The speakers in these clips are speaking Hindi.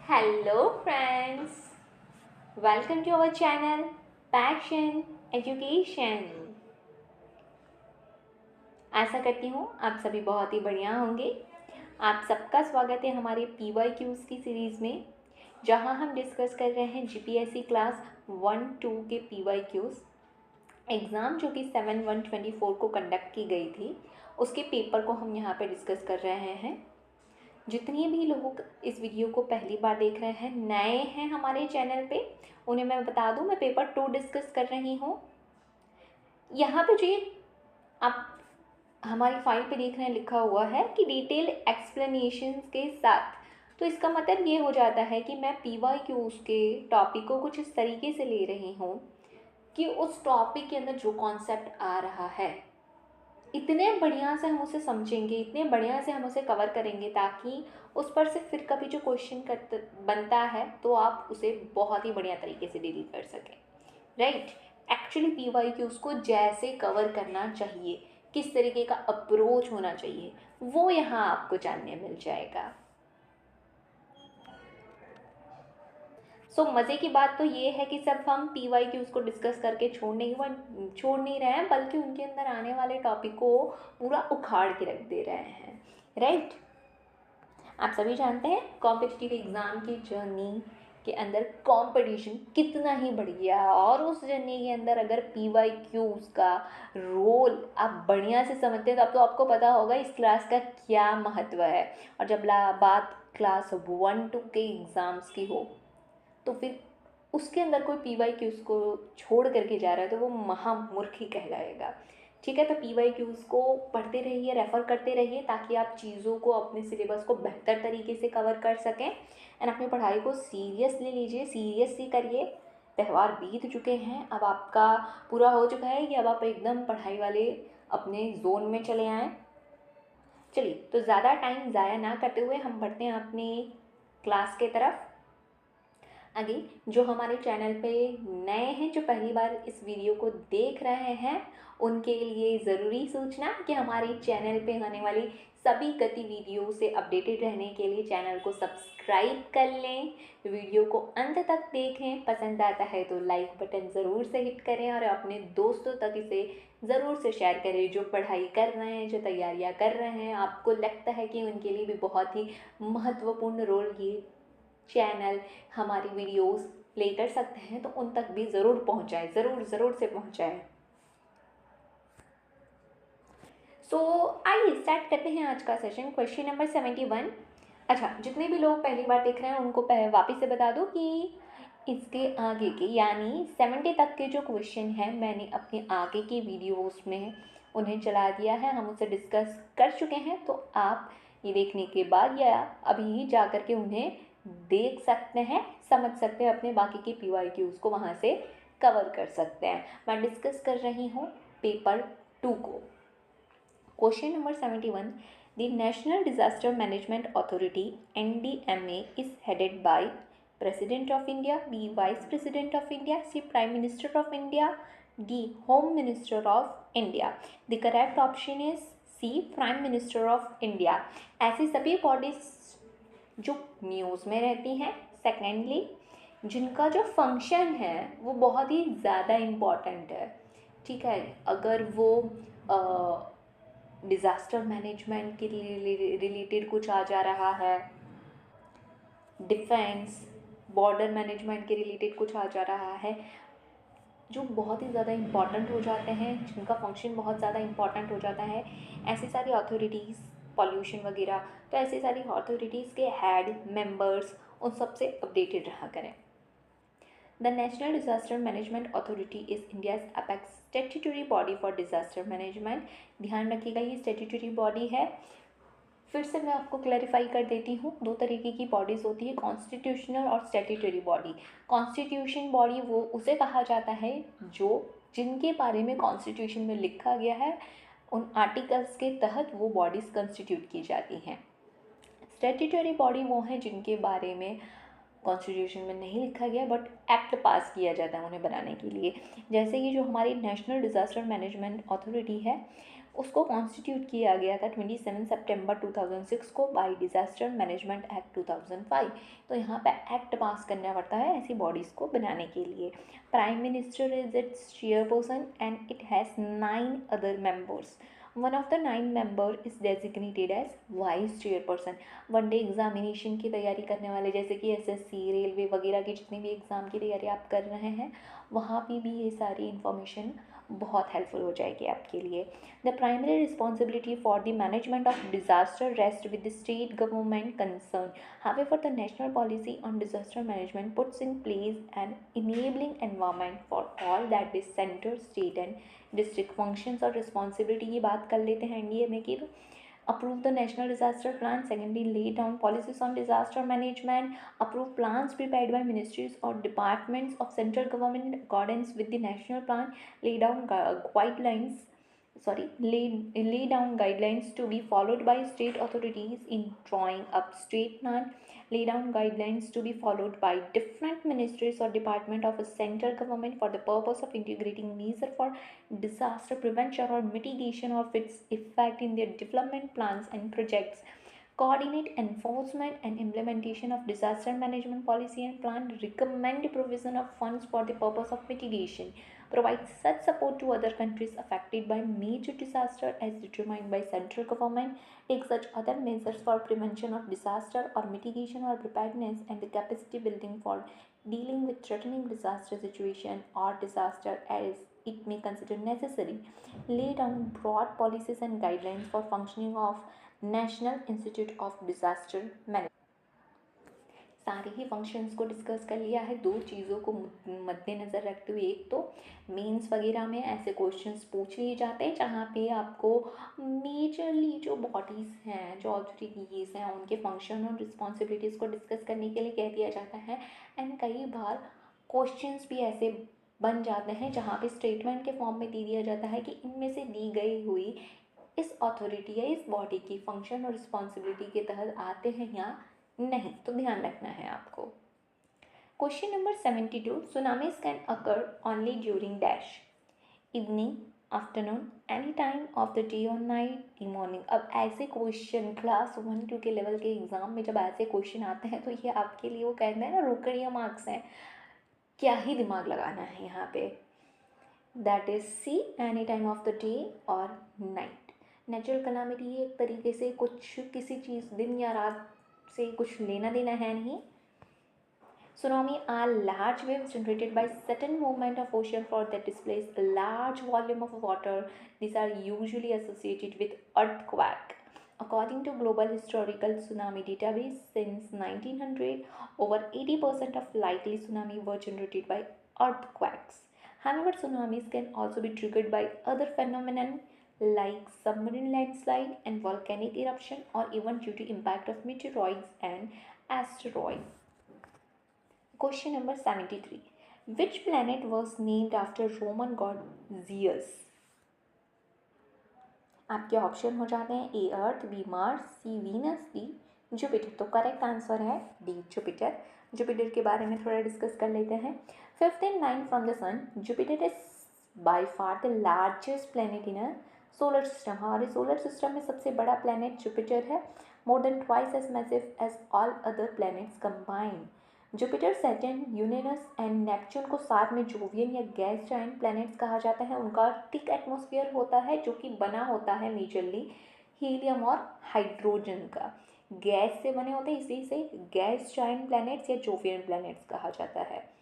Hello friends, welcome to our channel Passion Education। आशा करती हूँ आप सभी बहुत ही बढ़िया होंगे। आप सबका स्वागत है हमारे PYQs की सीरीज़ में, जहाँ हम डिस्कस कर रहे हैं GPSC क्लास 1-2 के PYQs। एग्ज़ाम जो कि 7/1/24 को कंडक्ट की गई थी, उसके पेपर को हम यहाँ पे डिस्कस कर रहे हैं। जितने भी लोग इस वीडियो को पहली बार देख रहे हैं, नए हैं हमारे चैनल पे, उन्हें मैं बता दूं मैं पेपर 2 डिस्कस कर रही हूँ। यहाँ पे जो आप हमारी फाइल पे देख रहे हैं लिखा हुआ है कि डिटेल एक्सप्लेनेशंस के साथ, तो इसका मतलब ये हो जाता है कि मैं PYQs के टॉपिक को कुछ इस तरीके से ले रही हूँ कि उस टॉपिक के अंदर जो कॉन्सेप्ट आ रहा है इतने बढ़िया से हम उसे समझेंगे, इतने बढ़िया से हम उसे कवर करेंगे ताकि उस पर से फिर कभी जो क्वेश्चन बनता है तो आप उसे बहुत ही बढ़िया तरीके से डील कर सकें। राइट, एक्चुअली PYQs को जैसे कवर करना चाहिए, किस तरीके का अप्रोच होना चाहिए, वो यहाँ आपको जानने मिल जाएगा। मज़े की बात तो ये है कि सब हम PYQs को डिस्कस करके छोड़ नहीं रहे हैं, बल्कि उनके अंदर आने वाले टॉपिक को पूरा उखाड़ के रख दे रहे हैं। राइट, आप सभी जानते हैं कॉम्पिटिटिव एग्ज़ाम की जर्नी के अंदर कंपटीशन कितना ही बढ़ गया, और उस जर्नी के अंदर अगर PYQs का रोल आप बढ़िया से समझते हैं तो आपको पता होगा इस क्लास का क्या महत्व है। और जब बात क्लास 1-2 के एग्ज़ाम्स की हो तो फिर उसके अंदर कोई PYQs को छोड़ करके जा रहा है तो वो महामूर्ख ही कहलाएगा। ठीक है, तो PYQs को पढ़ते रहिए, रेफ़र करते रहिए ताकि आप चीज़ों को, अपने सिलेबस को बेहतर तरीके से कवर कर सकें। एंड अपनी पढ़ाई को सीरियसली लीजिए, सीरियसली करिए। त्यौहार बीत चुके हैं, अब आपका पूरा हो चुका है कि अब आप एकदम पढ़ाई वाले अपने जोन में चले आएँ। चलिए, तो ज़्यादा टाइम ज़ाया ना करते हुए हम बढ़ते हैं अपनी क्लास के तरफ। आगे जो हमारे चैनल पे नए हैं, जो पहली बार इस वीडियो को देख रहे हैं, उनके लिए ज़रूरी सूचना कि हमारे चैनल पे आने वाली सभी गतिविधियों से अपडेटेड रहने के लिए चैनल को सब्सक्राइब कर लें, वीडियो को अंत तक देखें, पसंद आता है तो लाइक बटन ज़रूर से हिट करें और अपने दोस्तों तक इसे ज़रूर से शेयर करें जो पढ़ाई कर रहे हैं, जो तैयारियां कर रहे हैं। आपको लगता है कि उनके लिए भी बहुत ही महत्वपूर्ण रोल ये चैनल हमारी वीडियोस प्ले कर सकते हैं, तो उन तक भी ज़रूर पहुंचाएं, ज़रूर से पहुंचाएं। आइए स्टार्ट करते हैं आज का सेशन। Question number 71। अच्छा, जितने भी लोग पहली बार देख रहे हैं उनको वापस से बता दो कि इसके आगे के यानी 70 तक के जो क्वेश्चन हैं मैंने अपने आगे की वीडियोस में उन्हें चला दिया है, हम उसे डिस्कस कर चुके हैं। तो आप ये देखने के बाद या अभी जा कर के उन्हें देख सकते हैं, समझ सकते हैं, अपने बाकी के PYQs को वहाँ से कवर कर सकते हैं। मैं डिस्कस कर रही हूँ पेपर 2 को। Question number 71। The National Disaster Management Authority NDMA is headed by President of India, B Vice President of India, C Prime Minister of India, D Home Minister of India। The correct option is C Prime Minister of India। ऐसी सभी बॉडीज जो न्यूज़ में रहती हैं, सेकेंडली जिनका जो फंक्शन है वो बहुत ही ज़्यादा इम्पॉर्टेंट है। ठीक है, अगर वो डिज़ास्टर मैनेजमेंट के रिलेटेड कुछ आ जा रहा है, डिफेंस, बॉर्डर मैनेजमेंट के रिलेटेड कुछ आ जा रहा है, जो बहुत ही ज़्यादा इम्पॉर्टेंट हो जाते हैं, जिनका फंक्शन बहुत ज़्यादा इम्पॉर्टेंट हो जाता है, ऐसी सारी अथॉरिटीज़, पॉल्यूशन वगैरह, तो ऐसी सारी अथॉरिटीज़ के हेड मेंबर्स उन सबसे अपडेटेड रहा करें। The National Disaster Management Authority is India's apex statutory body for disaster management। ध्यान रखिएगा ये स्टेट्यूटरी बॉडी है। फिर से मैं आपको क्लैरिफाई कर देती हूँ, दो तरीके की बॉडीज़ होती है, कॉन्स्टिट्यूशनल और स्टेट्यूटरी बॉडी। कॉन्स्टिट्यूशन बॉडी वो उसे कहा जाता है जो जिनके बारे में कॉन्स्टिट्यूशन में लिखा गया है, उन आर्टिकल्स के तहत वो बॉडीज़ कंस्टिट्यूट की जाती हैं। स्टेट्यूटरी बॉडी वो हैं जिनके बारे में कॉन्स्टिट्यूशन में नहीं लिखा गया बट एक्ट पास किया जाता है उन्हें बनाने के लिए। जैसे कि जो हमारी नेशनल डिज़ास्टर मैनेजमेंट अथॉरिटी है उसको कॉन्स्टिट्यूट किया गया था 27 सितंबर 2006 को बाय डिज़ास्टर मैनेजमेंट एक्ट 2005। तो यहाँ पे एक्ट पास करना पड़ता है ऐसी बॉडीज़ को बनाने के लिए। Prime minister is its chairperson and it has 9 other members. One of the 9 member is designated as vice chairperson. One day examination की तैयारी करने वाले, जैसे कि एसएससी, रेलवे वगैरह की जितनी भी एग्ज़ाम की तैयारी आप कर रहे हैं, वहाँ पे भी ये सारी इन्फॉर्मेशन बहुत हेल्पफुल हो जाएगी आपके लिए। The primary responsibility for the management of disaster rest with the state government concern. However, the national policy on disaster management puts in place an enabling environment for all that is center, state and district functions और responsibility की बात कर लेते हैं एनडीए में कि approve the national disaster plan, secondly lay down policies on disaster management, approve plans prepared by ministries or departments of central government in accordance with the national plan, lay down lay down guidelines to be followed by state authorities in drawing up state plan, lay down guidelines to be followed by different ministries or department of a central government for the purpose of integrating measures for disaster prevention or mitigation of its effect in their development plans and projects, coordinate enforcement and implementation of disaster management policy and plan, recommend provision of funds for the purpose of mitigation, provide such support to other countries affected by major disaster as determined by central government, take such other measures for prevention of disaster or mitigation or preparedness and the capacity building for dealing with threatening disaster situation or disaster as it may consider necessary, lay down broad policies and guidelines for functioning of national institute of disaster management. सारे ही फंक्शंस को डिस्कस कर लिया है। दो चीज़ों को मद्देनज़र रखते हुए, एक तो मेंस वगैरह में ऐसे क्वेश्चंस पूछ लिए जाते हैं जहाँ पे आपको मेजरली जो बॉडीज़ हैं, जो ऑथोरिटीज़ हैं, उनके फंक्शन और रिस्पॉन्सिबिलिटीज़ को डिस्कस करने के लिए कह दिया जाता है। एंड कई बार क्वेश्चंस भी ऐसे बन जाते हैं जहाँ पे स्टेटमेंट के फॉर्म में दे दिया जाता है कि इनमें से दी गई हुई इस अथॉरिटी या इस बॉडी की फंक्शन और रिस्पॉन्सिबिलिटी के तहत आते हैं या नहीं, तो ध्यान रखना है आपको। Question number 72, tsunamis can occur only during dash, evening, afternoon, any time of the day और नाइट, मॉर्निंग। अब ऐसे क्वेश्चन क्लास 1-2 के लेवल के एग्जाम में जब ऐसे क्वेश्चन आते हैं तो ये आपके लिए वो कहते हैं ना रोकड़िया मार्क्स हैं, क्या ही दिमाग लगाना है यहाँ पे। That is C, any time of the day और नाइट। नेचुरल कलामिटी एक तरीके से कुछ किसी चीज़ दिन या रात से कुछ लेना देना है नहीं। Tsunami are large waves generated by sudden movement of ocean floor that displace a large volume of water. These are usually associated with earthquake. According to Global Historical Tsunami Database, since 1900, over 80% of likely tsunami were generated by earthquakes. However, tsunamis can also be triggered by other phenomena like submarine landslide and volcanic eruption, or even due to impact of meteoroids and asteroids. Question number 73. Which planet was named after Roman god Zeus? आपके ऑप्शन हो जाते हैं ए अर्थ, बी मार्स, सी वीनस, डी जुपिटर। तो करेक्ट आंसर है डी जुपिटर। जुपिटर के बारे में थोड़ा डिस्कस कर लेते हैं। 5th in line from the sun, Jupiter is by far the largest planet in a solar system. हमारे सोलर सिस्टम में सबसे बड़ा प्लैनेट जुपिटर है, more than twice as massive as all other planets combined. Jupiter, Saturn, Uranus and Neptune को साथ में जोवियन या गैस जायंट प्लैनेट्स कहा जाता है। उनका थिक एटमॉस्फेयर होता है जो कि बना होता है मेजरली हीलियम और हाइड्रोजन का, गैस से बने होते हैं, इसी से गैस जायंट प्लैनेट्स या जोवियन प्लैनेट्स कहा जाता है।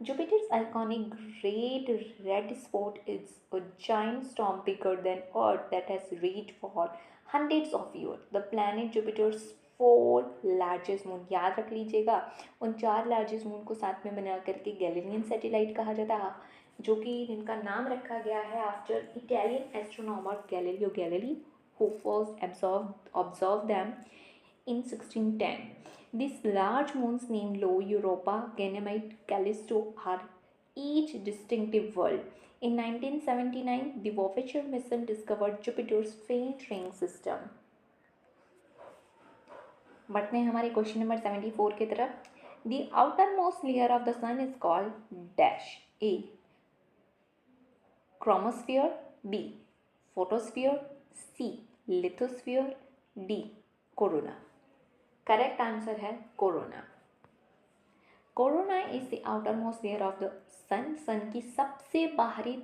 Jupiter's iconic great red spot is a giant storm bigger than Earth that has raged for hundreds of years. The planet Jupiter's 4 largest moon, याद रख लीजिएगा, उन 4 लार्जेस्ट मून को साथ में बना करके गैलीलियन सैटेलाइट कहा जाता है, जो कि जिनका नाम रखा गया है after Italian astronomer Galileo Galilei, who first observed them in 1610. These large moons named Io, Europa, Ganymede, Callisto are each distinctive world. In 1979, the Voyager mission discovered Jupiter's faint ring system. बढ़ते हैं हमारे क्वेश्चन नंबर 74 की तरफ। The outermost layer of the sun is called dash. A. Chromosphere, B. Photosphere, C lithosphere, D corona. Correct answer है corona. Corona is the outer most layer of the sun. Sun की सबसे बाहरी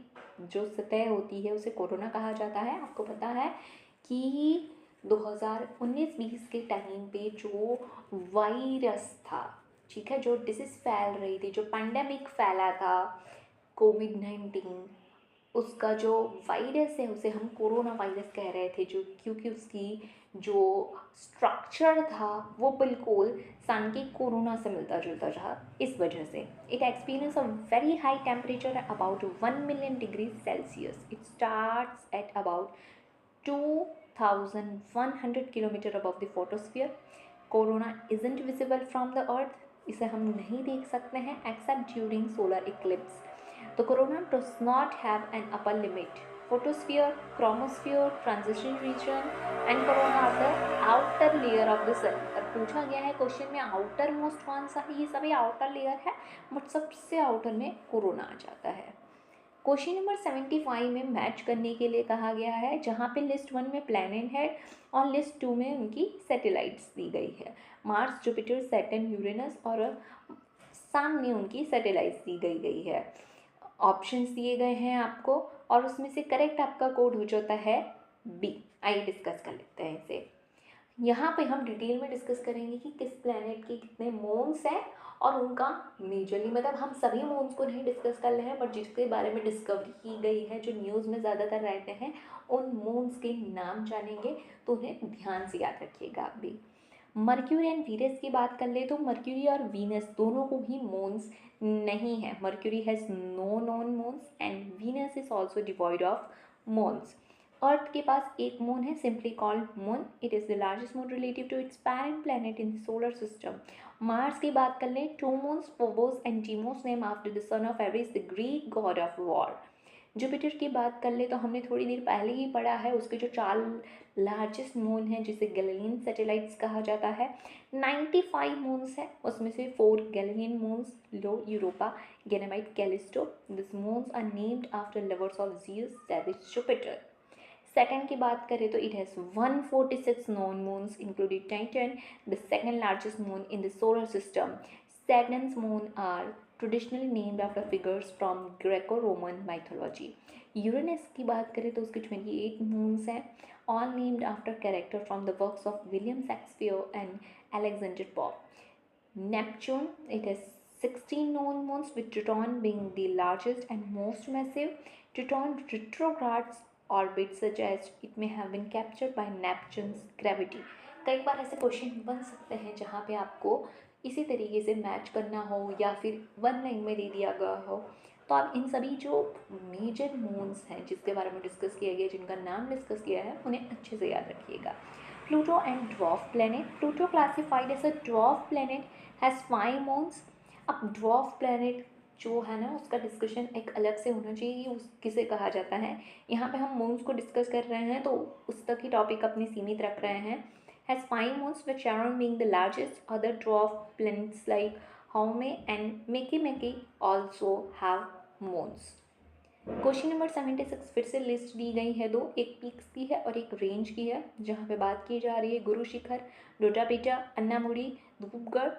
जो सतह होती है उसे कोरोना कहा जाता है। आपको पता है कि 2019-20 के टाइम पे जो वायरस था, ठीक है, जो डिसीज़ फैल रही थी, जो पैंडेमिक फैला था कोविड-19, उसका जो वायरस है उसे हम कोरोना वायरस कह रहे थे, जो क्योंकि उसकी जो स्ट्रक्चर था वो बिल्कुल सन के कोरोना से मिलता जुलता था। इस वजह से it experience a very high temperature about 1 million degree Celsius. It starts at about 2100 kilometre above the photosphere. Corona isn't visible from the earth. इसे हम नहीं देख सकते हैं accept during solar Eclipse. The corona does not have an upper limit. Photosphere, chromosphere, transition region and corona are the outer layer of the sun। और पूछा गया है क्वेश्चन में आउटर मोस्ट कौन सा है, ये सभी आउटर लेयर है, बट सबसे आउटर में कोरोना आ जाता है। क्वेश्चन नंबर 75 में मैच करने के लिए कहा गया है, जहाँ पे लिस्ट 1 में प्लैनेट है और लिस्ट 2 में उनकी सैटेलाइट्स दी गई है। मार्स, जुपिटर, सैटर्न, यूरेनस और सामने उनकी सैटेलाइट्स दी गई है। ऑप्शंस दिए गए हैं आपको और उसमें से करेक्ट आपका कोड हो जाता है बी। आइए डिस्कस कर लेते हैं इसे। यहाँ पे हम डिटेल में डिस्कस करेंगे कि किस प्लैनेट के कितने मून्स हैं और उनका मेजरली, मतलब हम सभी मून्स को नहीं डिस्कस कर रहे हैं, बट जिसके बारे में डिस्कवरी की गई है, जो न्यूज़ में ज़्यादातर रहते हैं, उन मून्स के नाम जानेंगे, तो उन्हें ध्यान से याद रखिएगा आप भी। मर्क्यूरी एंड वीनस की बात कर ले तो मर्क्यूरी और वीनस दोनों को ही मून्स नहीं है। Mercury has no non moons and Venus is also devoid of moons. Earth के पास एक मून है, simply called moon. It is the largest moon relative to its parent planet in the solar system. Mars की बात कर लें, 2 moons, Phobos and Deimos, name after the son of Ares the Greek god of war. Jupiter की बात कर ले तो हमने थोड़ी देर पहले ही पढ़ा है, उसके जो 4 लार्जेस्ट मून हैं जिसे गैलीलियन सैटेलाइट्स कहा जाता है, 95 मून्स हैं, उसमें से 4 गैलीलियन मून्स, लो, Europa, Ganymede, Callisto. This moons are named after lovers of Zeus, that is Jupiter. Second की बात करें तो it has 146 known moons including Titan, the second largest moon in the solar system. Saturn's moon are traditionally named after figures from Greco-Roman mythology. Uranus की बात करें तो उसके 28 मून्स हैं, all named after character from the works of William Shakespeare and Alexander Pope. Neptune, it has 16 known moons, with Triton being the largest and most massive. Triton retrogrades orbit suggest it may have been captured by Neptune's gravity. कई बार ऐसे क्वेश्चन बन सकते हैं जहाँ पे आपको इसी तरीके से मैच करना हो या फिर वन लाइन में दे दिया गया हो, तो आप इन सभी जो मेजर मून्स हैं जिसके बारे में डिस्कस किया गया, जिनका नाम डिस्कस किया है, उन्हें अच्छे से याद रखिएगा। Pluto and dwarf planet. Pluto classified as a dwarf planet has 5 moons. अब ड्वार्फ प्लैनेट जो है ना, उसका डिस्कशन एक अलग से होना चाहिए, उस किसे कहा जाता है। यहाँ पे हम मून्स को डिस्कस कर रहे हैं तो उस तक ही टॉपिक अपनी सीमित रख रहे हैं। Has 5 moons, with Charon being the largest. Other dwarf planets like Haumea and Makemake also have moons. Question number 76 फिर से लिस्ट दी गई है, 2, एक पीक्स की है और एक रेंज की है, जहाँ पे बात की जा रही है गुरु शिखर, डोटाबेटा, अन्नामुड़ी, धूपगढ़।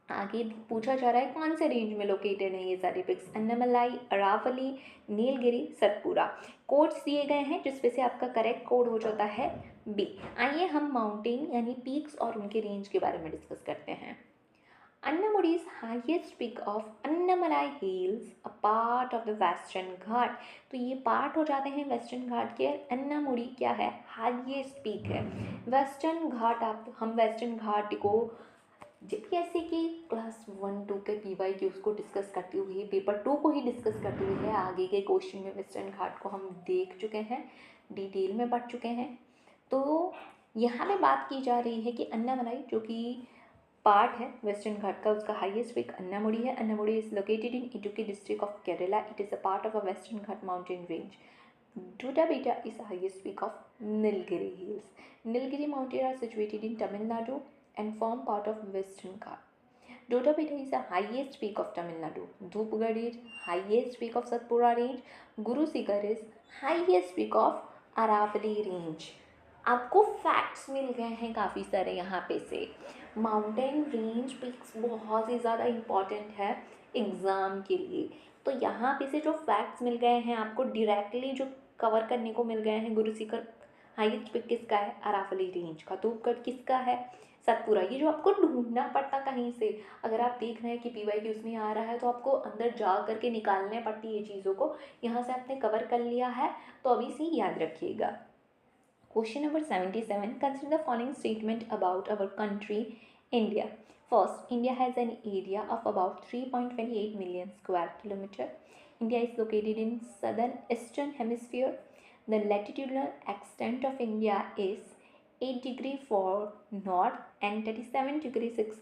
आगे पूछा जा रहा है कौन से रेंज में लोकेटेड है ये सारे पिक्स, अन्नामलाई, अरावली, नीलगिरी, सतपुरा। कोड्स दिए गए हैं जिसपे से आपका करेक्ट कोड हो जाता है बी। आइए हम माउंटेन यानी पीक्स और उनके रेंज के बारे में डिस्कस करते हैं। Annamudi's highest peak of Annamalai Hills, a part of the Western Ghat। तो ये पार्ट हो जाते हैं वेस्टर्न घाट के। अन्नामुड़ी क्या है, हाईएस्ट पीक है। वेस्टर्न घाट, आप हम वेस्टर्न घाट को जैसे कि क्लास 1-2 के PYQs को डिस्कस करते हुए, पेपर 2 को ही डिस्कस करते हुए आगे के क्वेश्चन में वेस्टर्न घाट को हम देख चुके हैं, डिटेल में पढ़ चुके हैं। तो यहाँ पे बात की जा रही है कि अन्नामलाई जो कि पार्ट है वेस्टर्न घाट का, उसका हाईएस्ट पीक अन्नामुड़ी है। Anamudi is located in Idukki district of Kerala. It is a part of a Western Ghat mountain range. Doddabetta is the highest peak of Nilgiri Hills. Nilgiri Mountains are situated in Tamil Nadu and form part of Western Ghat. Dotabeta is the highest peak of Tamil Nadu. Dhupgarh is highest peak of Satpura range. Guru Shikhar is highest peak of Aravalli range. आपको फैक्ट्स मिल गए हैं काफ़ी सारे यहाँ पे से। माउंटेन रेंज पिक्स बहुत ही ज़्यादा इम्पॉर्टेंट है एग्ज़ाम के लिए। तो यहाँ पे से जो फैक्ट्स मिल गए हैं आपको डायरेक्टली जो कवर करने को मिल गए हैं, गुरु शिखर हाईएस्ट पिक किसका है, अरावली रेंज का। धूपगढ़ किसका है, सतपुरा। ये जो आपको ढूंढना पड़ता कहीं से, अगर आप देख रहे हैं कि PYQ उसमें आ रहा है तो आपको अंदर जा करके निकालने पड़ती है चीज़ों को। यहाँ से आपने कवर कर लिया है तो अभी से याद रखिएगा। Question number 77. Consider the following statement about our country, India. First, India has an area of about 3.28 million square kilometer. India is located in southern eastern hemisphere. The latitudinal extent of India is 8 degree 4 north and 37 degree 6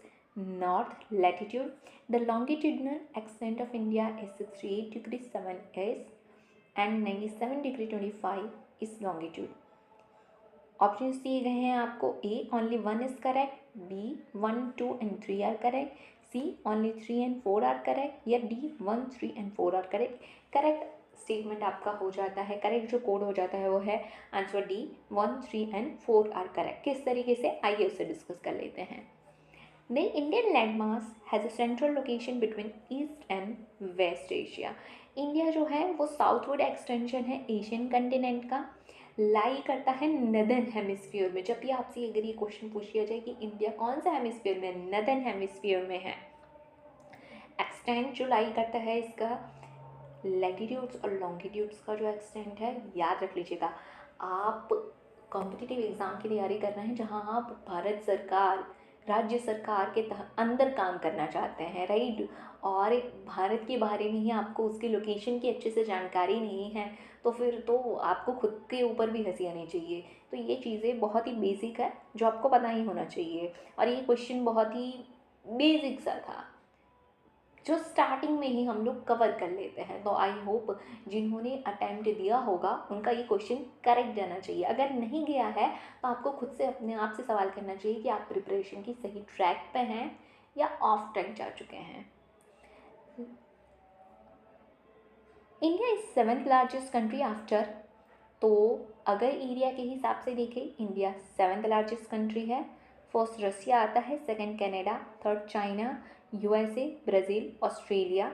north latitude. The longitudinal extent of India is 68 degree 7 east and 97 degree 25 is longitude. Options दिए गए हैं आपको। A only 1 is correct, B 1, 2 and 3 are correct, C only 3 and 4 are correct, या D 1, 3 and 4 are correct। Correct statement आपका हो जाता है, करेक्ट जो कोड हो जाता है वो है answer D 1, 3 and 4 are correct। किस तरीके से, आइए उसे डिस्कस कर लेते हैं। The Indian landmass has a central location between East and West Asia। India जो है वो साउथवर्ड एक्सटेंशन है एशियन कंटिनेंट का, लाई करता है नदर्न हेमिस्फीयर में। जब भी आपसे अगर ये क्वेश्चन पूछ लिया जाए कि इंडिया कौन सा हेमिस्फीयर में, नदर्न हेमिस्फीयर में है। एक्सटेंट जो लाई करता है इसका, लैटिट्यूड्स और लॉन्गिट्यूड्स का जो एक्सटेंट है, याद रख लीजिएगा। आप कॉम्पिटिटिव एग्ज़ाम की तैयारी कर रहे हैं जहां आप भारत सरकार, राज्य सरकार के अंदर काम करना चाहते हैं, राइट, और भारत के बारे में ही आपको उसकी लोकेशन की अच्छे से जानकारी नहीं है, तो फिर तो आपको खुद के ऊपर भी हंसी आनी चाहिए। तो ये चीज़ें बहुत ही बेसिक है जो आपको पता ही होना चाहिए, और ये क्वेश्चन बहुत ही बेसिक सा था जो स्टार्टिंग में ही हम लोग कवर कर लेते हैं। तो आई होप जिन्होंने अटैम्प्ट दिया होगा उनका ये क्वेश्चन करेक्ट जाना चाहिए। अगर नहीं गया है तो आपको खुद से अपने आप से सवाल करना चाहिए कि आप प्रिपरेशन की सही ट्रैक पे हैं या ऑफ ट्रैक जा चुके हैं। India is 7th largest country after, तो अगर एरिया के हिसाब से देखें इंडिया 7th लार्जेस्ट कंट्री है। फर्स्ट रसिया आता है, second Canada, third China, USA, Brazil, Australia.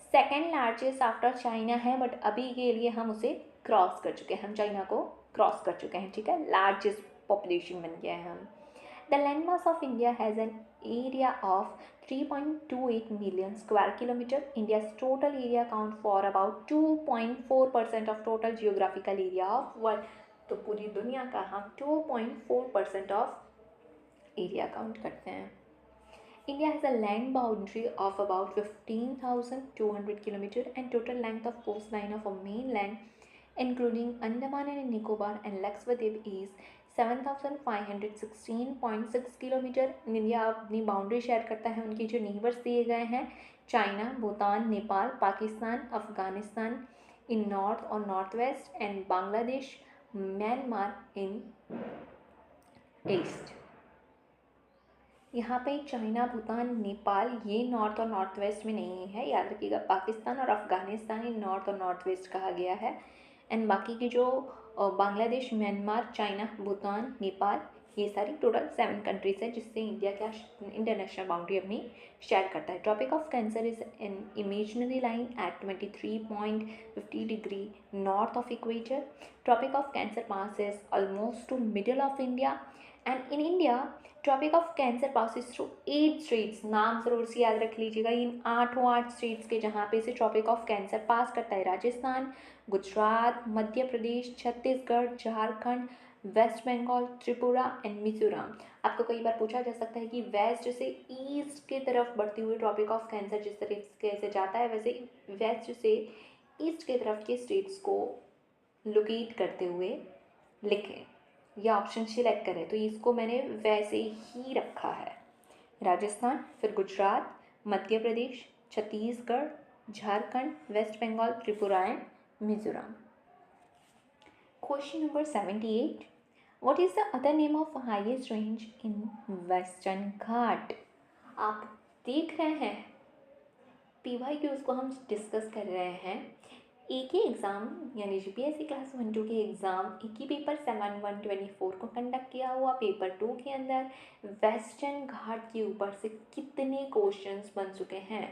Second largest after China है, बट अभी के लिए हम उसे क्रॉस कर चुके हैं, हम चाइना को क्रॉस कर चुके हैं, ठीक है, लार्जेस्ट पॉपुलेशन बन गया है हम। The landmass of India has an area of 3.28 million square kilometer. India's total area account for about 2.4% of total geographical area of world. तो पूरी दुनिया का हम 2.4% of area काउंट करते हैं। India has a land boundary of about 15,200 km and total length of coastline of a mainland including Andaman and Nicobar and Lakshadweep is 7,516.6 kilometre. India अपनी बाउंड्री शेयर करता है, उनके जो नेबर्स दिए गए हैं चाइना, भूटान, नेपाल, पाकिस्तान, अफगानिस्तान इन नॉर्थ और north west and Bangladesh, Myanmar in east. यहाँ पे चाइना, भूटान, नेपाल ये नॉर्थ और नॉर्थ वेस्ट में नहीं है, याद रखिएगा। पाकिस्तान और अफगानिस्तान इन नॉर्थ और नॉर्थ वेस्ट कहा गया है। एंड बाकी की जो बांग्लादेश, म्यांमार, चाइना, भूटान, नेपाल, ये सारी टोटल 7 कंट्रीज है जिससे इंडिया क्या इंटरनेशनल बाउंड्री अपनी शेयर करता है। Tropic of cancer is an imaginary line at 23.50 degree north of equator. Tropic of cancer passes almost to middle of India, and in India tropic of cancer passes through 8 states. नाम जरूर से याद रख लीजिएगा, इन 8 स्टेट्स के जहाँ पे से ट्रॉपिक ऑफ कैंसर पास करता है। Rajasthan, Gujarat, Madhya Pradesh, Chhattisgarh, Jharkhand, West Bengal, Tripura and Mizoram. आपको कई बार पूछा जा सकता है कि वेस्ट से ईस्ट की तरफ बढ़ती हुई ट्रॉपिक ऑफ कैंसर जिस तरीके से जाता है, वैसे वेस्ट से ईस्ट की तरफ के स्टेट्स को लोकेट करते हुए लिखें या ऑप्शन सिलेक्ट करें। तो इसको मैंने वैसे ही रखा है, राजस्थान, फिर Gujarat, Madhya Pradesh, Chhattisgarh, Jharkhand, West Bengal, Tripura and Mizoram. Question number 78. What is the other name of highest range in Western Ghat? आप देख रहे हैं PYQs को हम डिस्कस कर रहे हैं एक ही एग्ज़ाम यानी जीपीएससी क्लास 1-2 के एग्ज़ाम एक ही पेपर 7/1/24 को कंडक्ट किया हुआ। पेपर 2 के अंदर वेस्टर्न घाट के ऊपर से कितने क्वेश्चंस बन चुके हैं?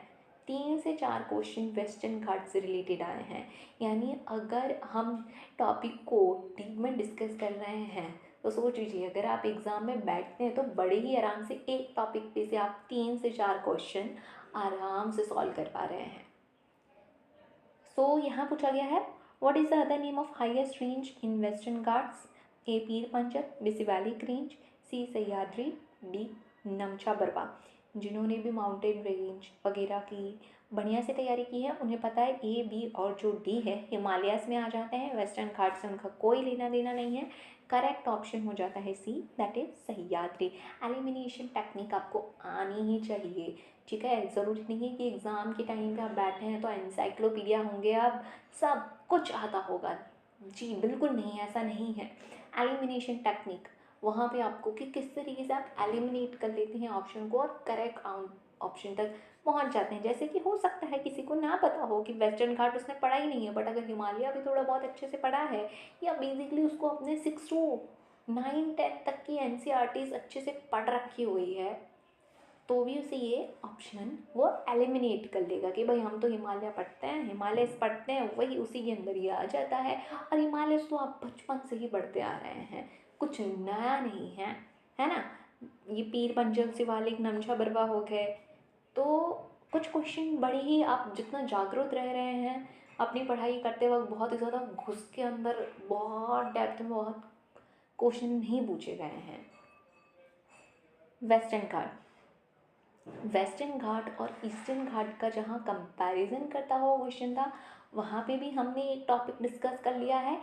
3 से 4 क्वेश्चन वेस्टर्न घाट से रिलेटेड आए हैं। यानी अगर हम टॉपिक को डीप में डिस्कस कर रहे हैं तो सोच लीजिए, अगर आप एग्ज़ाम में बैठते हैं तो बड़े ही आराम से एक टॉपिक पे से आप 3 से 4 क्वेश्चन आराम से सॉल्व कर पा रहे हैं। सो यहाँ पूछा गया है, what is the other name of highest range in western Ghats? A Pir पंजर, बिसिवालिक range, C Sahyadri, D नमछा Barwa. जिन्होंने भी माउंटेन रेंज वगैरह की बढ़िया से तैयारी की है उन्हें पता है ए बी और जो डी है हिमालयास में आ जाते हैं। वेस्टर्न घाट से उनका कोई लेना देना नहीं है। करेक्ट ऑप्शन हो जाता है C, that is Sahyadri. Elimination technique आपको आनी ही चाहिए, ठीक है। ज़रूरी नहीं है कि एग्ज़ाम के टाइम पे आप बैठे हैं तो एनसाइक्लोपीडिया होंगे, आप सब कुछ आता होगा। जी बिल्कुल नहीं, ऐसा नहीं है। एलिमिनेशन टेक्निक वहाँ पे आपको कि किस तरीके से आप एलिमिनेट कर लेते हैं ऑप्शन को और करेक्ट ऑप्शन तक पहुँच जाते हैं। जैसे कि हो सकता है किसी को ना पता हो कि वेस्टर्न घाट उसने पढ़ा ही नहीं है, बट अगर हिमालय भी थोड़ा बहुत अच्छे से पढ़ा है या बेसिकली उसको अपने 6 to 9 10 तक की एनसीईआरटीज़ अच्छे से पढ़ रखी हुई है, तो भी उसे ये ऑप्शन वो एलिमिनेट कर लेगा कि भाई हम तो हिमालय पढ़ते हैं, हिमालय पढ़ते हैं, वही उसी के अंदर ये आ जाता है। और हिमालय तो आप बचपन से ही पढ़ते आ रहे हैं, कुछ नया नहीं है ना। ये पीर पंजल शिवालिक नमछा बरवा हो गए, तो कुछ क्वेश्चन बड़े ही, आप जितना जागरूक रह रहे हैं अपनी पढ़ाई करते वक्त बहुत ही ज़्यादा घुस के अंदर बहुत डेप्थ में बहुत क्वेश्चन नहीं पूछे गए हैं। वेस्टर्न घाट, वेस्टर्न घाट और ईस्टर्न घाट का जहाँ कंपैरिजन करता हुआ क्वेश्चन था वहाँ पे भी हमने एक टॉपिक डिस्कस कर लिया है।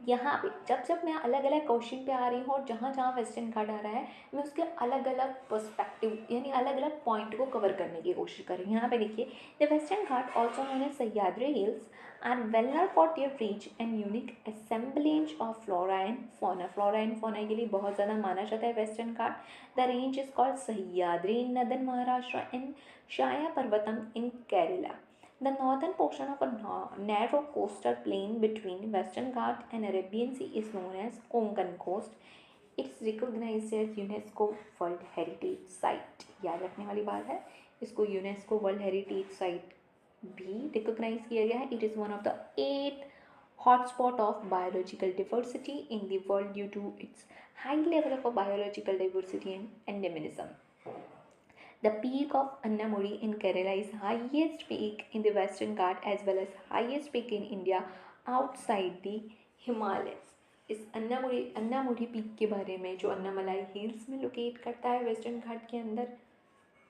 यहाँ पे जब जब मैं अलग अलग क्वेश्चन पे आ रही हूँ और जहाँ जहाँ वेस्टर्न घाट आ रहा है मैं उसके अलग अलग पर्सपेक्टिव यानी अलग अलग पॉइंट को कवर करने की कोशिश कर रही हूँ। यहाँ पे देखिए, the Western Ghat also known as Sahyadri Hills are well known for their rich and unique assemblage of flora and fauna. Flora and fauna के लिए बहुत ज़्यादा माना जाता है Western Ghat. The range is called Sahyadri in northern Maharashtra and Shaya Parvatam in Kerala. The northern portion of a narrow coastal plain between Western Ghat and Arabian Sea is known as Konkan Coast. It's recognized as UNESCO World Heritage Site. याद रखने वाली बात है, इसको UNESCO World Heritage Site भी रिकोगनाइज किया गया है। It is one of the 8 hotspot of biological diversity in the world due to its high level of biological diversity and endemism. The peak of Annamudi in Kerala is highest peak in the Western Ghat as well as highest peak in India outside the Himalayas. इस अन्नामुडी पीक के बारे में जो अन्नामलाई हिल्स में लोकेट करता है वेस्टर्न घाट के अंदर,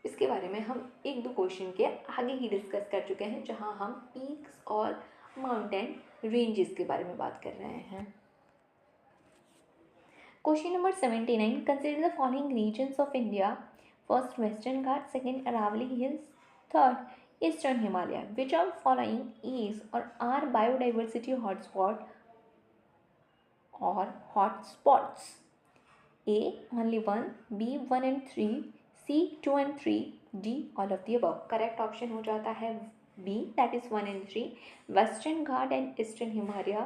इसके बारे में हम एक दो क्वेश्चन के आगे ही डिस्कस कर चुके हैं जहां हम पीक्स और माउंटेन रेंजेस के बारे में बात कर रहे हैं। Question number 79, consider the following regions of India. First Western Ghat, second Aravalli hills, third eastern Himalaya. Which of following is or are biodiversity hotspot or hotspots? A only 1, B 1 and 3, C 2 and 3, D all of the above. Correct option हो जाता है B, that is 1 and 3. Western Ghat and eastern Himalaya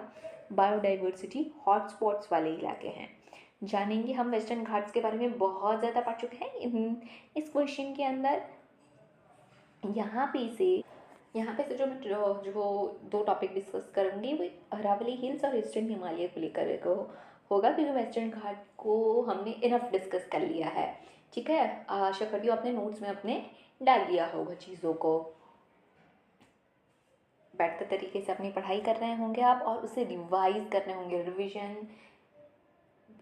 biodiversity hotspots वाले इलाके हैं। जानेंगे हम वेस्टर्न घाट्स के बारे में बहुत ज़्यादा पढ़ चुके हैं इस क्वेश्चन के अंदर। यहाँ पे से जो दो टॉपिक डिस्कस करूँगी वो अरावली हिल्स और ईस्टर्न हिमालय को लेकर होगा, क्योंकि वेस्टर्न घाट को हमने इनफ डिस्कस कर लिया है, ठीक है। आशा करती हूँ अपने नोट्स में अपने डाल दिया होगा चीज़ों को। बैठते तरीके से अपनी पढ़ाई कर रहे होंगे आप और उसे रिवाइज कर रहे होंगे। रिविज़न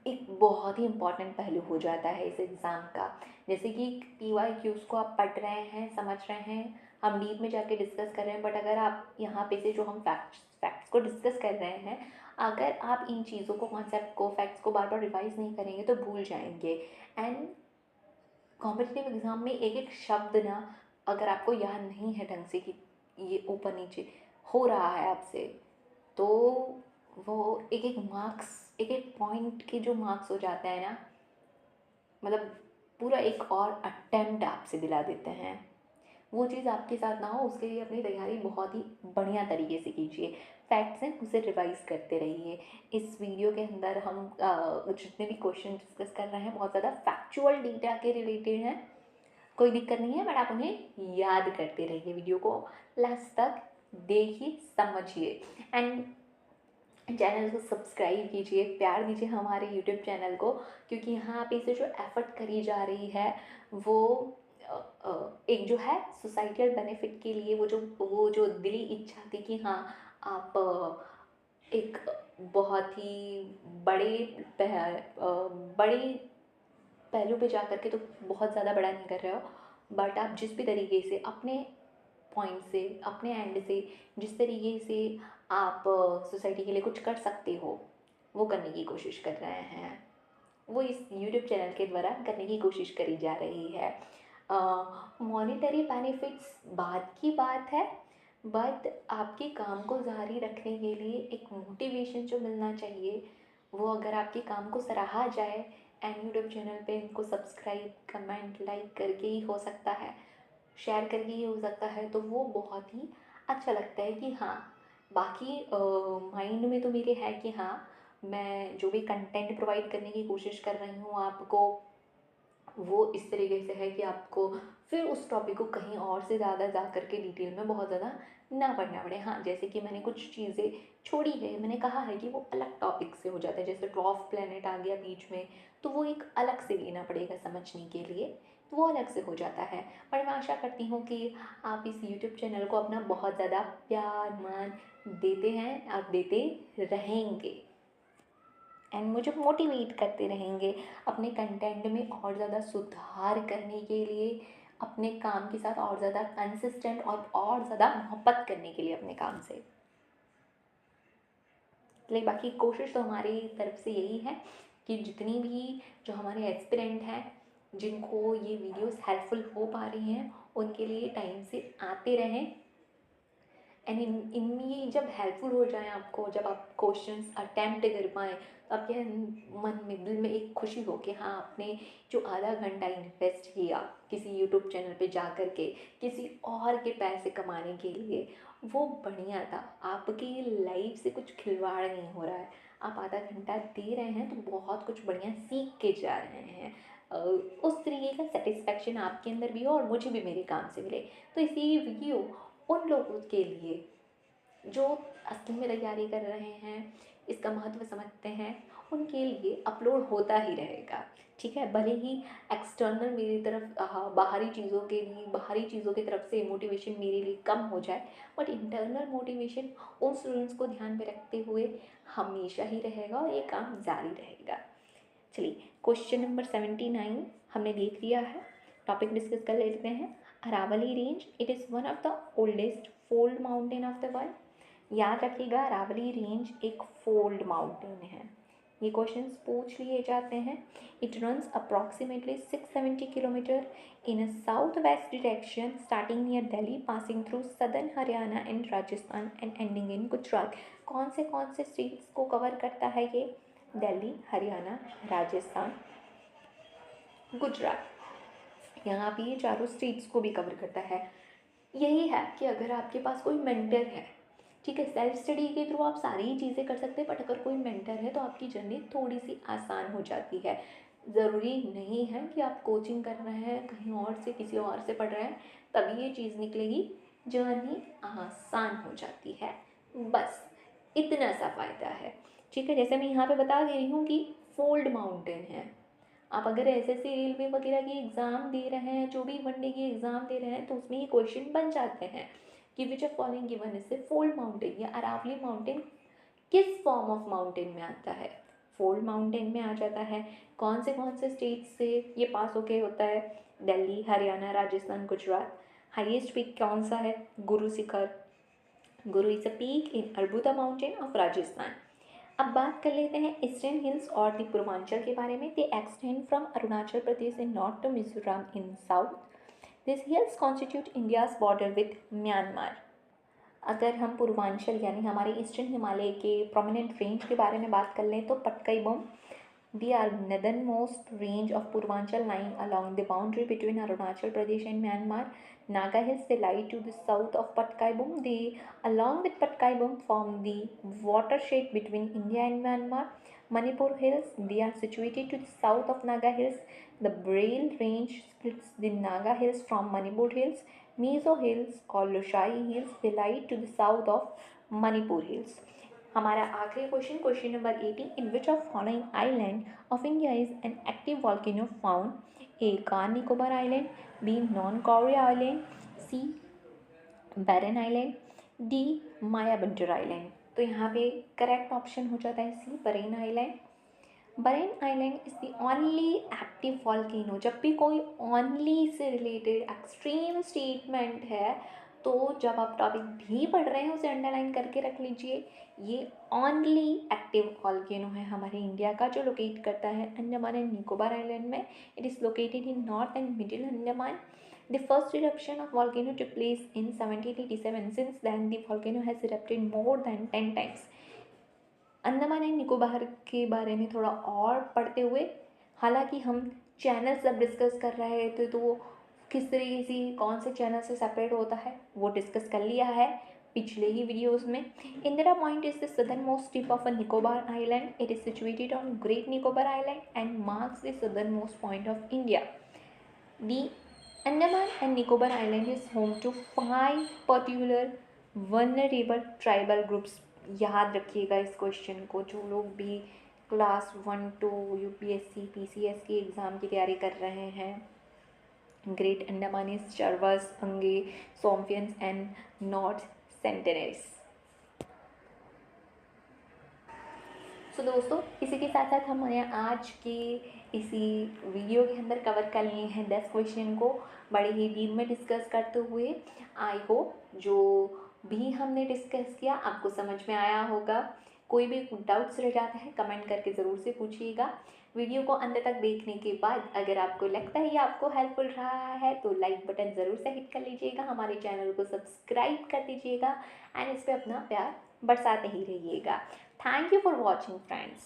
एक बहुत ही इम्पॉर्टेंट पहलू हो जाता है इस एग्ज़ाम का। जैसे कि PYQs को आप पढ़ रहे हैं, समझ रहे हैं, हम डीप में जाके डिस्कस कर रहे हैं, बट अगर आप यहाँ पे से जो हम फैक्ट्स को डिस्कस कर रहे हैं, अगर आप इन चीज़ों को, कॉन्सेप्ट को, फैक्ट्स को बार बार रिवाइज नहीं करेंगे तो भूल जाएंगे। एंड कॉम्पिटिटिव एग्ज़ाम में एक एक शब्द ना अगर आपको याद नहीं है ढंग से कि ये ऊपर नीचे हो रहा है आपसे, तो वो एक एक मार्क्स, एक एक पॉइंट के जो मार्क्स हो जाते हैं ना, मतलब पूरा एक और अटेम्प्ट आपसे दिला देते हैं। वो चीज़ आपके साथ ना हो, उसके लिए अपनी तैयारी बहुत ही बढ़िया तरीके से कीजिए। फैक्ट्स हैं उसे रिवाइज़ करते रहिए। इस वीडियो के अंदर हम जितने भी क्वेश्चन डिस्कस कर रहे हैं बहुत ज़्यादा फैक्चुअल डेटा के रिलेटेड हैं, कोई दिक्कत नहीं है, बट आप उन्हें याद करते रहिए। वीडियो को लास्ट तक देखिए, समझिए एंड चैनल को सब्सक्राइब कीजिए, प्यार दीजिए हमारे यूट्यूब चैनल को, क्योंकि यहाँ पे से जो एफर्ट करी जा रही है वो एक जो है सोसाइटल बेनिफिट के लिए, वो जो दिली इच्छा थी कि हाँ आप एक बहुत ही बड़े बड़े पहलू पे जा कर के तो बहुत ज़्यादा बड़ा नहीं कर रहे हो, बट आप जिस भी तरीके से अपने पॉइंट से, अपने एंड से, जिस तरीके से आप सोसाइटी के लिए कुछ कर सकते हो वो करने की कोशिश कर रहे हैं, वो इस यूट्यूब चैनल के द्वारा करने की कोशिश करी जा रही है। मॉनेटरी बेनिफिट्स बाद की बात है, बट आपके काम को जारी रखने के लिए एक मोटिवेशन जो मिलना चाहिए, वो अगर आपके काम को सराहा जाए एंड यूट्यूब चैनल पे इनको सब्सक्राइब, कमेंट, लाइक करके ही हो सकता है, शेयर करके ही हो सकता है, तो वो बहुत ही अच्छा लगता है कि हाँ बाकी माइंड में तो मेरे है कि हाँ मैं जो भी कंटेंट प्रोवाइड करने की कोशिश कर रही हूँ आपको, वो इस तरीके से है कि आपको फिर उस टॉपिक को कहीं और से ज़्यादा जा कर के डिटेल में बहुत ज़्यादा ना पढ़ना पड़े। हाँ, जैसे कि मैंने कुछ चीज़ें छोड़ी है, मैंने कहा है कि वो अलग टॉपिक से हो जाता है, जैसे ड्वार्फ प्लैनेट आ गया बीच में, तो वो एक अलग से लेना पड़ेगा समझने के लिए, तो वो अलग से हो जाता है। पर मैं आशा करती हूँ कि आप इस यूट्यूब चैनल को अपना बहुत ज़्यादा प्यार मान देते हैं, आप देते रहेंगे एंड मुझे मोटिवेट करते रहेंगे अपने कंटेंट में और ज़्यादा सुधार करने के लिए, अपने काम के साथ और ज़्यादा कंसिस्टेंट और ज़्यादा मोहब्बत करने के लिए अपने काम से। लेकिन बाकी कोशिश तो हमारी तरफ से यही है कि जितनी भी जो हमारे एस्पिरेंट हैं जिनको ये वीडियोस हेल्पफुल हो पा रही हैं उनके लिए टाइम से आते रहें एंड इनमें जब हेल्पफुल हो जाए आपको, जब आप क्वेश्चंस अटैम्प्ट कर पाएँ, तो आपके मन में, दिल में एक खुशी हो कि हाँ आपने जो आधा घंटा इन्वेस्ट किया किसी यूट्यूब चैनल पे जा कर के किसी और के पैसे कमाने के लिए, वो बढ़िया था। आपकी लाइफ से कुछ खिलवाड़ नहीं हो रहा है, आप आधा घंटा दे रहे हैं तो बहुत कुछ बढ़िया सीख के जा रहे हैं। उस तरीके का सेटिस्फेक्शन आपके अंदर भी हो और मुझे भी मेरे काम से मिले। तो इसी वीडियो उन लोगों के लिए जो असल में तैयारी कर रहे हैं, इसका महत्व समझते हैं, उनके लिए अपलोड होता ही रहेगा। ठीक है, भले ही एक्सटर्नल मेरी तरफ बाहरी चीज़ों के लिए, बाहरी चीज़ों की तरफ से मोटिवेशन मेरे लिए कम हो जाए, बट इंटरनल मोटिवेशन उन स्टूडेंट्स को ध्यान में रखते हुए हमेशा ही रहेगा और ये काम जारी रहेगा। चलिए, क्वेश्चन नंबर 79 हमने देख लिया है, टॉपिक डिस्कस कर लेते हैं। Aravalli range, it is one of the oldest fold mountain of the world. याद रखिएगा, अरावली रेंज एक फोल्ड माउंटेन है, ये क्वेश्चंस पूछ लिए जाते हैं। It runs approximately 670 kilometre in a south west direction starting near Delhi, passing through southern Haryana and Rajasthan and ending in Gujarat. कौन से स्टेट्स को कवर करता है ये? दिल्ली, हरियाणा, राजस्थान, गुजरात। यहाँ पे ये चारों स्टेट्स को भी कवर करता है। यही है कि अगर आपके पास कोई मेंटर है, ठीक है, सेल्फ स्टडी के थ्रू आप सारी ही चीज़ें कर सकते हैं, बट अगर कोई मेंटर है तो आपकी जर्नी थोड़ी सी आसान हो जाती है। ज़रूरी नहीं है कि आप कोचिंग कर रहे हैं, कहीं और से किसी और से पढ़ रहे हैं तभी ये चीज़ निकलेगी, जर्नी आसान हो जाती है, बस इतना सा फ़ायदा है। ठीक है, जैसे मैं यहाँ पे बता दे रही हूँ कि फोल्ड माउंटेन है। आप अगर एसएससी रेलवे वगैरह की एग्ज़ाम दे रहे हैं, जो भी वनडे की एग्ज़ाम दे रहे हैं, तो उसमें ये क्वेश्चन बन जाते हैं कि विच ऑफ फॉलोइंग गिवन इज से फोल्ड माउंटेन या अरावली माउंटेन किस फॉर्म ऑफ माउंटेन में आता है? फोल्ड माउंटेन में आ जाता है। कौन से स्टेट से ये पास होके होता है? दिल्ली, हरियाणा, राजस्थान, गुजरात। हाईएस्ट पीक कौन सा है? Guru Shikhar. Guru is a peak in Arbuda mountain of Rajasthan. अब बात कर लेते हैं ईस्टर्न हिल्स और द पूर्वांचल के बारे में। They extend from Arunachal Pradesh in north to Mizoram in south. This hills constitute India's border with Myanmar. अगर हम पूर्वांचल यानी हमारे ईस्टर्न हिमालय के प्रोमिनेंट रेंज के बारे में बात कर लें तो पटकई बम, They are northernmost range of Purvanchal lying along the boundary between Arunachal Pradesh and Myanmar. Naga Hills, they lie to the south of Patkai Bum. They, along with Patkai Bum, form the watershed between India and Myanmar. Manipur Hills, they are situated to the south of Naga Hills. The Braille Range splits the Naga Hills from Manipur Hills. Mizo Hills or Lushai Hills, they lie to the south of Manipur Hills. हमारा आखिरी question, question number 18, in which of following island of India is an active volcano found? A, Car Nicobar island, B, Nancowry island, C, Barren island, D, Mayabunder island. तो यहाँ पे करेक्ट ऑप्शन हो जाता है C, Barren island. Barren island is the only active volcano. जब भी कोई only say related extreme statement है तो जब आप टॉपिक भी पढ़ रहे हैं उसे अंडरलाइन करके रख लीजिए। ये ओनली एक्टिव वॉल्केनो है हमारे इंडिया का, जो लोकेट करता है अंडमान एंड निकोबार आइलैंड में। It is located in north and middle Andaman. The first eruption of volcano took place in 1787. Since then, the volcano has erupted more than 10 times. Andaman and Nicobar के बारे में थोड़ा और पढ़ते हुए, हालांकि हम चैनल्स जब डिस्कस कर रहे थे तो वो किस तरीके से कौन से चैनल से सेपरेट होता है वो डिस्कस कर लिया है पिछले ही वीडियोस में. Indira point is the southern most tip of a Nicobar island. It is situated on great Nicobar island and marks the southern most point of India. The Andaman and Nicobar Island is home to 5 particular vulnerable tribal groups. याद रखिएगा इस क्वेश्चन को, जो लोग भी क्लास 1-2 यूपीएससी पीसीएस की एग्ज़ाम की तैयारी कर रहे हैं. ग्रेट अंडमानीज, चरवास, अंगे, सोम्पियंस एंड नॉर्थ सेंटेनरीज. तो दोस्तों, इसी के साथ साथ हमने आज की इसी वीडियो के अंदर कवर कर लिए हैं 10 क्वेश्चन को बड़े ही डीप में डिस्कस करते हुए. आई होप जो भी हमने डिस्कस किया आपको समझ में आया होगा. कोई भी डाउट्स रह जाते हैं कमेंट करके ज़रूर से पूछिएगा. वीडियो को अंत तक देखने के बाद अगर आपको लगता है ये आपको हेल्पफुल रहा है तो लाइक बटन ज़रूर से हिट कर लीजिएगा, हमारे चैनल को सब्सक्राइब कर दीजिएगा एंड इस पर अपना प्यार बरसाते ही रहिएगा. Thank you for watching, friends.